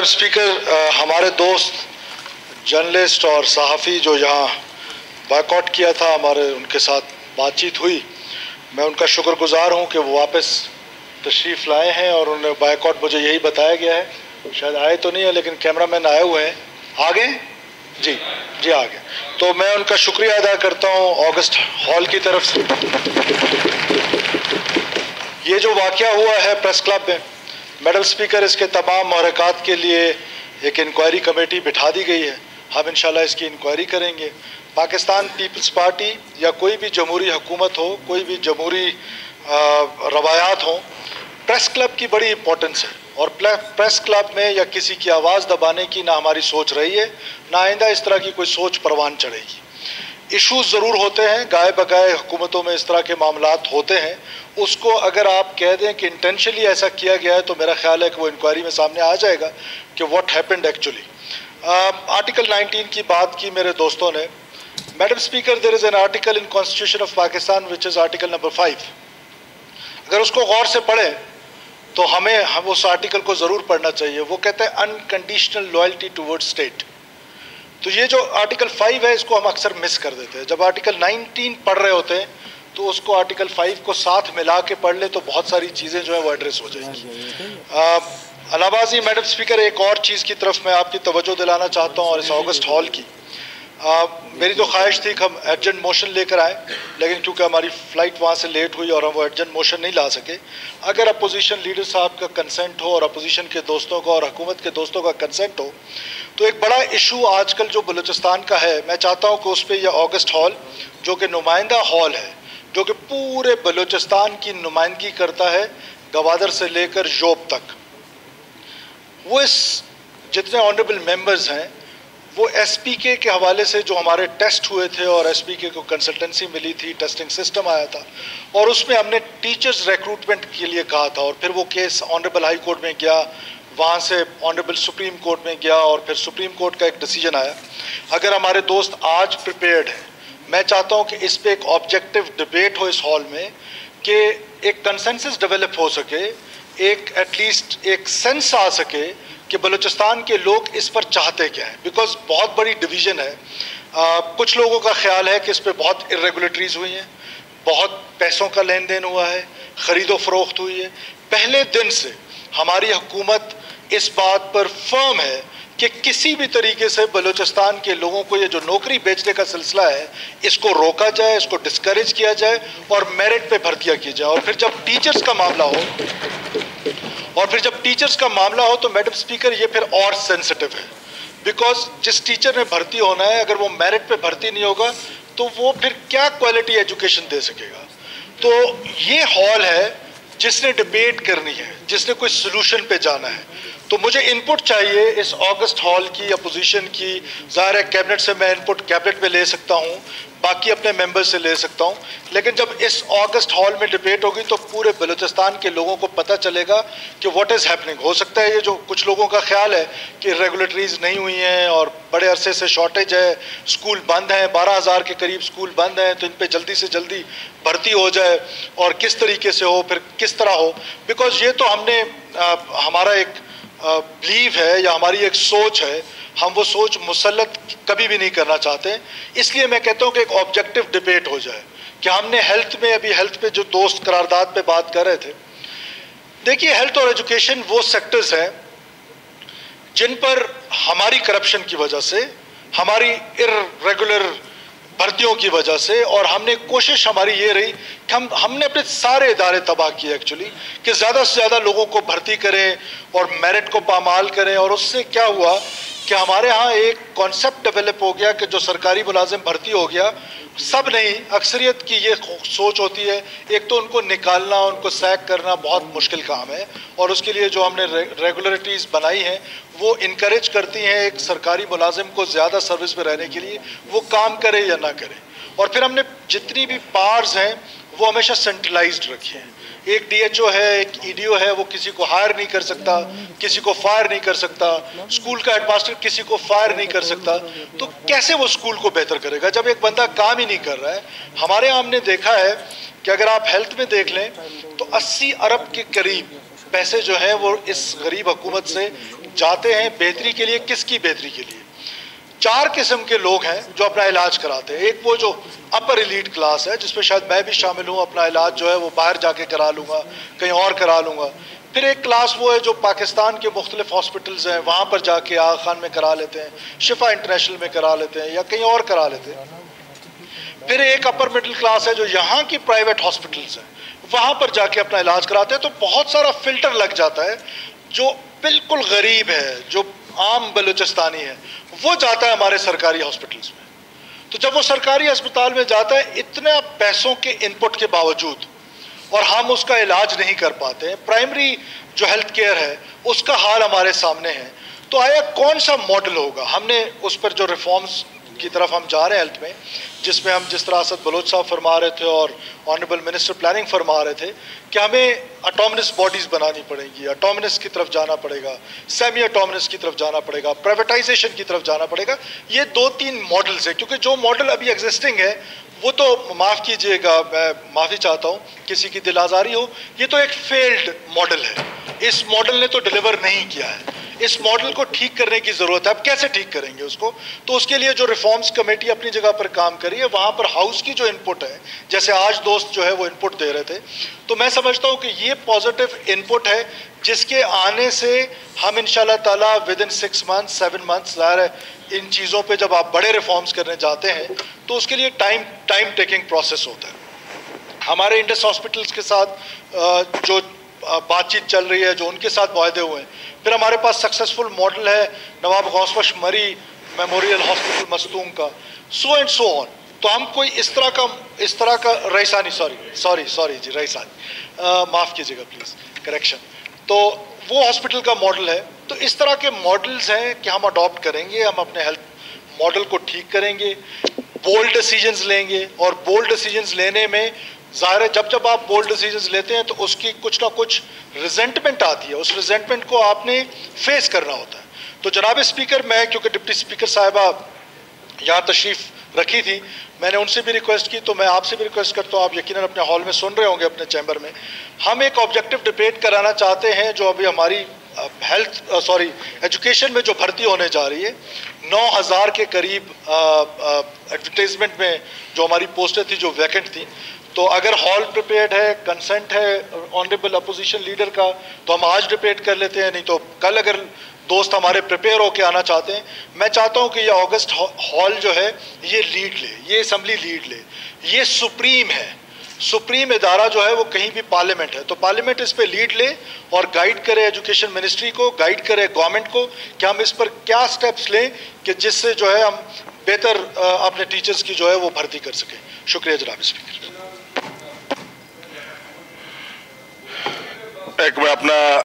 Madam speaker, हमारे दोस्त journalist और सहाफ़ी जो यहाँ बायकॉट किया था, हमारे उनके साथ बातचीत हुई। मैं उनका शुक्रगुजार हूँ कि वो वापस तशरीफ़ लाए हैं और उन्हें बायकॉट मुझे यही बताया गया है, शायद आए तो नहीं है लेकिन कैमरामैन आए हुए हैं। आ गए जी जी आ गए। तो मैं उनका शुक्रिया अदा करता हूँ ऑगस्ट हॉल की तरफ से। ये जो वाक़या हुआ है प्रेस क्लब में, मैडम स्पीकर, इसके तमाम महरक़ात के लिए एक इंक्वायरी कमेटी बिठा दी गई है। हम इंशाल्लाह इसकी इंक्वायरी करेंगे। पाकिस्तान पीपल्स पार्टी या कोई भी जमहूरी हुकूमत हो, कोई भी जमहूरी रवायात हो, प्रेस क्लब की बड़ी इंपॉर्टेंस है और प्रेस क्लब में या किसी की आवाज़ दबाने की ना हमारी सोच रही है, ना आइंदा इस तरह की कोई सोच परवान चढ़ेगी। इश्यूज़ ज़रूर होते हैं, गाय बगाए हुकूमतों में इस तरह के मामलात होते हैं। उसको अगर आप कह दें कि इंटेंशनली ऐसा किया गया है तो मेरा ख्याल है कि वो इंक्वायरी में सामने आ जाएगा कि व्हाट हैपेंड एक्चुअली। आर्टिकल 19 की बात की मेरे दोस्तों ने। Madam speaker, there is an article in constitution of Pakistan which is article number 5। अगर उसको गौर से पढ़ें तो हम उस आर्टिकल को ज़रूर पढ़ना चाहिए। वो कहते हैं अनकंडीशनल लॉयल्टी टुवर्ड्स स्टेट। तो ये जो आर्टिकल 5 है इसको हम अक्सर मिस कर देते हैं। जब आर्टिकल 19 पढ़ रहे होते हैं तो उसको आर्टिकल 5 को साथ मिला के पढ़ ले तो बहुत सारी चीज़ें जो है वो एड्रेस हो जाएंगी। अलावाज़ी मैडम स्पीकर, एक और चीज़ की तरफ मैं आपकी तवज्जो दिलाना चाहता हूँ और इस ऑगस्ट हॉल की। मेरी तो ख्वाहिश थी कि हम अर्जेंट मोशन लेकर आए, लेकिन क्योंकि हमारी फ़्लाइट वहाँ से लेट हुई और हम वो अर्जेंट मोशन नहीं ला सके। अगर अपोजिशन लीडर साहब का कंसेंट हो और अपोजिशन के दोस्तों का और हुकूमत के दोस्तों का कंसेंट हो तो एक बड़ा इशू आजकल जो बलूचिस्तान का है, मैं चाहता हूँ कि उस पर यह ऑगस्ट हॉल जो कि नुमाइंदा हॉल है, जो कि पूरे बलूचिस्तान की नुमाइंदगी करता है, गवादर से लेकर जोब तक, वो इस जितने ऑनरेबल मेंबर्स हैं वो एसपीके के हवाले से जो हमारे टेस्ट हुए थे और एसपीके को कंसल्टेंसी मिली थी, टेस्टिंग सिस्टम आया था और उसमें हमने टीचर्स रिक्रूटमेंट के लिए कहा था और फिर वो केस ऑनरेबल हाई कोर्ट में गया, वहाँ से ऑनरेबल सुप्रीम कोर्ट में गया और फिर सुप्रीम कोर्ट का एक डिसीजन आया। अगर हमारे दोस्त आज प्रिपेयर्ड हैं, मैं चाहता हूँ कि इस पर एक ऑब्जेक्टिव डिबेट हो इस हॉल में कि एक कंसेंसस डेवलप हो सके, एक एटलीस्ट एक सेंस आ सके कि बलूचिस्तान के लोग इस पर चाहते क्या हैं। बिकॉज बहुत बड़ी डिवीज़न है। कुछ लोगों का ख्याल है कि इस पर बहुत इरेगुलेटरीज हुई हैं, बहुत पैसों का लेन देन हुआ है, ख़रीदो फरोख्त हुई है। पहले दिन से हमारी हुकूमत इस बात पर फर्म है कि किसी भी तरीके से बलूचिस्तान के लोगों को ये जो नौकरी बेचने का सिलसिला है इसको रोका जाए, इसको डिस्करेज किया जाए और मेरिट पे भर्तियाँ की जाए। और फिर जब टीचर्स का मामला हो तो मैडम स्पीकर ये फिर और सेंसिटिव है। बिकॉज जिस टीचर ने भर्ती होना है अगर वो मेरिट पे भर्ती नहीं होगा तो वो फिर क्या क्वालिटी एजुकेशन दे सकेगा। तो ये हॉल है जिसने डिबेट करनी है, जिसने कोई सोल्यूशन पे जाना है। तो मुझे इनपुट चाहिए इस ऑगस्ट हॉल की, अपोजिशन की। ज़ाहिर है कैबिनेट से मैं इनपुट कैबिनेट में ले सकता हूँ, बाकी अपने मेंबर से ले सकता हूँ, लेकिन जब इस ऑगस्ट हॉल में डिबेट होगी तो पूरे बलूचिस्तान के लोगों को पता चलेगा कि व्हाट इज़ हैपनिंग। हो सकता है ये जो कुछ लोगों का ख्याल है कि रेगुलेटरीज नहीं हुई हैं और बड़े अरसे से शॉर्टेज है, स्कूल बंद हैं, 12,000 के करीब स्कूल बंद हैं, तो इन पर जल्दी से जल्दी भर्ती हो जाए और किस तरीके से हो, फिर किस तरह हो। बिकॉज ये तो हमने हमारा एक बिलीव है या हमारी एक सोच है, हम वो सोच मुसल्लत कभी भी नहीं करना चाहते। इसलिए मैं कहता हूँ कि एक ऑब्जेक्टिव डिबेट हो जाए कि हमने हेल्थ में, अभी हेल्थ पे जो दोस्त करारदाद पे बात कर रहे थे, देखिए हेल्थ और एजुकेशन वो सेक्टर्स हैं जिन पर हमारी करप्शन की वजह से, हमारी इर्रेगुलर भर्तियों की वजह से, और हमने कोशिश हमारी ये रही कि हमने अपने सारे इदारे तबाह किए एक्चुअली कि ज़्यादा से ज़्यादा लोगों को भर्ती करें और मेरिट को पामाल करें। और उससे क्या हुआ कि हमारे यहाँ एक कॉन्सेप्ट डेवलप हो गया कि जो सरकारी मुलाजिम भर्ती हो गया, सब नहीं, अक्सरियत की ये सोच होती है एक तो उनको निकालना, उनको सैक करना बहुत मुश्किल काम है और उसके लिए जो हमने रेगुलरिटीज़ बनाई हैं वो इनकरेज करती हैं एक सरकारी मुलाजिम को ज़्यादा सर्विस में रहने के लिए, वो काम करे या ना करे। और फिर हमने जितनी भी पावर्स हैं वो हमेशा सेंट्रलाइज्ड रखी हैं। एक डीएचओ है, एक ईडीओ है, वो किसी को हायर नहीं कर सकता, किसी को फायर नहीं कर सकता, स्कूल का हेडमास्टर किसी को फायर नहीं कर सकता। तो कैसे वो स्कूल को बेहतर करेगा जब एक बंदा काम ही नहीं कर रहा है। हमारे यहाँ हमने देखा है कि अगर आप हेल्थ में देख लें तो 80 अरब के करीब पैसे जो हैं वो इस गरीब हुकूमत से جاتے ہیں بہتری کے لیے. کس کی بہتری کے لیے؟ 4 قسم کے لوگ ہیں جو اپنا علاج کراتے ہیں. ایک وہ جو اپر ایلیٹ کلاس ہے جس میں شاید میں بھی شامل ہوں, اپنا علاج جو ہے وہ باہر جا کے کرا لوں گا, کہیں اور کرا لوں گا. پھر ایک کلاس وہ ہے جو پاکستان کے مختلف ہاسپٹلز ہیں وہاں پر جا کے آغا خان میں کرا لیتے ہیں, شفا انٹرنیشنل میں کرا لیتے ہیں یا کہیں اور کرا لیتے ہیں. پھر ایک اپر مڈل کلاس ہے جو یہاں کی پرائیویٹ ہاسپٹلز ہیں وہاں پر جا کے اپنا علاج کراتے ہیں. تو بہت سارا فلٹر لگ جاتا ہے. جو بالکل غریب ہے, جو عام بلوچستانی ہے, وہ جاتا ہے ہمارے سرکاری ہاسپٹلز میں. تو جب وہ سرکاری ہسپتال میں جاتا ہے اتنا پیسوں کے ان پٹ کے باوجود اور ہم اس کا علاج نہیں کر پاتے ہیں, پرائمری جو ہیلتھ کیئر ہے اس کا حال ہمارے سامنے ہے. تو آیا کون سا ماڈل ہوگا؟ ہم نے اس پر جو ریفارمز کی طرف ہم جا رہے ہیں ہیلتھ میں, جس میں ہم جس طرح اسد بلوچ صاحب فرما رہے تھے اور آنریبل منسٹر پلاننگ فرما رہے تھے کہ ہمیں اٹامنس باڈیز بنانی پڑیں گی, اٹامنس کی طرف جانا پڑے گا, سیمی اٹامنس کی طرف جانا پڑے گا, پرائیویٹائزیشن کی طرف جانا پڑے گا. یہ 2-3 ماڈلز ہیں, کیونکہ جو ماڈل ابھی ایگزسٹنگ ہے وہ تو معاف کیجئے گا, میں معافی چاہتا ہوں کسی کی دل آزاری ہو, یہ تو ایک فیلڈ ماڈل ہے. اس ماڈل نے تو ڈیلیور نہیں کیا ہے. اس ماڈل کو ٹھیک کرنے کی ضرورت ہے. اب کیسے ٹھیک کریں گے اس کو؟ تو اس کے لیے جو ریفارمز کمیٹی اپنی جگہ پر کام کری ہے وہاں پر ہاؤس کی جو ان پٹ ہے, جیسے آج دوست جو ہے وہ ان پٹ دے رہے تھے, تو میں سمجھتا ہوں کہ یہ پازیٹیو ان پٹ ہے جس کے آنے سے ہم انشاءاللہ تعالیٰ ود ان 6 months 7 months, ظاہر ہے ان چیزوں پہ جب آپ بڑے ریفارمز کرنے جاتے ہیں تو اس کے لیے ٹائم ٹیکنگ پروسیس ہوتا ہے. ہمارے انڈس ہاسپٹلس کے ساتھ جو بات چیت چل رہی ہے, جو ان کے ساتھ معاہدے ہوئے ہیں. پھر ہمارے پاس سکسیسفل ماڈل ہے نواب غوث بخش مری میموریل ہاسپٹل مستونگ کا, سو اینڈ سو آن. تو ہم کوئی اس طرح کا ریسانی سوری جی ریسانی, معاف کیجیے گا پلیز, کریکشن. تو وہ ہاسپٹل کا ماڈل ہے. تو اس طرح کے ماڈلز ہیں کہ ہم اڈاپٹ کریں گے, ہم اپنے ہیلتھ ماڈل کو ٹھیک کریں گے, بولڈ ڈیسیجنز لیں گے. اور بولڈ ڈیسیجنز لینے میں ظاہر ہے جب آپ بولڈ ڈیسیجنز لیتے ہیں تو اس کی کچھ نہ کچھ ریزنٹمنٹ آتی ہے, اس ریزنٹمنٹ کو آپ نے فیس کرنا ہوتا ہے. تو جناب اسپیکر, میں کیونکہ ڈپٹی اسپیکر صاحبہ یہاں تشریف رکھی تھی, میں نے ان سے بھی ریکویسٹ کی, تو میں آپ سے بھی ریکویسٹ کرتا ہوں, آپ یقیناً اپنے ہال میں سن رہے ہوں گے اپنے چیمبر میں, ہم ایک آبجیکٹو ڈبیٹ کرانا چاہتے ہیں جو ابھی ہماری ایجوکیشن میں جو بھرتی ہونے جا رہی ہے. 9,000 کے قریب ایڈورٹیزمنٹ میں جو ہماری پوسٹیں تھی جو ویکنٹ تھی. تو اگر ہال پریپیئرڈ ہے, کنسنٹ ہے آنریبل اپوزیشن لیڈر کا, تو ہم آج ڈبیٹ کر لیتے ہیں, نہیں تو کل اگر دوست ہمارے پریپیئر ہو کے آنا چاہتے ہیں. میں چاہتا ہوں کہ یہ اگست ہال جو ہے یہ لیڈ لے, یہ اسمبلی لیڈ لے. یہ سپریم ہے, سپریم ادارہ جو ہے وہ کہیں بھی پارلیمنٹ ہے, تو پارلیمنٹ اس پہ لیڈ لے اور گائیڈ کرے ایجوکیشن منسٹری کو, گائیڈ کرے گورنمنٹ کو کہ ہم اس پر کیا سٹیپس لیں کہ جس سے جو ہے ہم بہتر اپنے ٹیچرز کی جو ہے وہ بھرتی کر سکیں. شکریہ جناب اسپیکر. ایک میں اپنا